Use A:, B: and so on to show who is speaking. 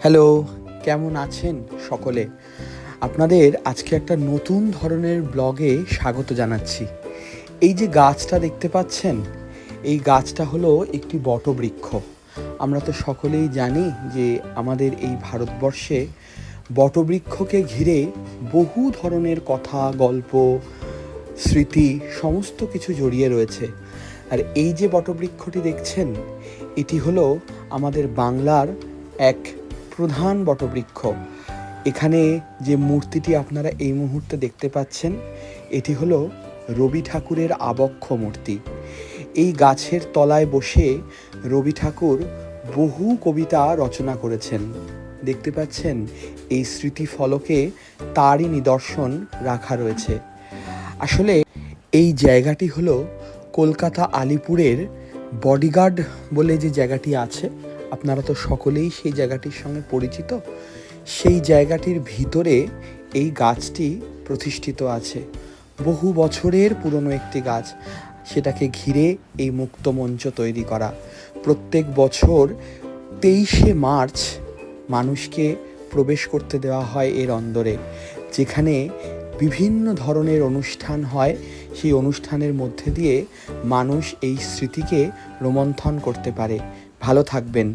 A: Hello, কেমন আছেন সকলে? আপনাদের আজকে একটা নতুন ধরনের ব্লগে স্বাগত জানাচ্ছি। এই যে গাছটা দেখতে পাচ্ছেন, এই গাছটা হলো একটি বটবৃক্ষ। আমরা তো সকলেই জানি যে আমাদের এই ভারতবর্ষে বটবৃক্ষকে ঘিরে বহু ধরনের কথা, গল্প, স্মৃতি সমস্ত কিছু জড়িয়ে রয়েছে। আর এই যে বটবৃক্ষটি দেখছেন, এটি হলো আমাদের বাংলার এক প্রধান বটবৃক্ষ। এখানে যে মূর্তিটি আপনারা এই মুহূর্তে দেখতে পাচ্ছেন, এটি হলো রবি ঠাকুরের আবক্ষ মূর্তি। এই গাছের তলায় বসে রবি ঠাকুর বহু কবিতা রচনা করেছেন। দেখতে পাচ্ছেন এই স্মৃতিফলকে তারই নিদর্শন রাখা রয়েছে। আসলে এই জায়গাটি হলো কলকাতা আলিপুরের বডিগার্ড বলে যে জায়গাটি আছে, আপনারা তো সকলেই সেই জায়গাটির সঙ্গে পরিচিত। সেই জায়গাটির ভিতরে এই গাছটি প্রতিষ্ঠিত আছে। বহু বছরের পুরনো একটি গাছ, সেটাকে ঘিরে এই মুক্ত মঞ্চ তৈরি করা। প্রত্যেক বছর 23শে মার্চ মানুষকে প্রবেশ করতে দেওয়া হয় এর অন্দরে, যেখানে বিভিন্ন ধরনের অনুষ্ঠান হয়। সেই অনুষ্ঠানের মধ্যে দিয়ে মানুষ এই স্মৃতিকে রোমন্থন করতে পারে। ভালো থাকবেন।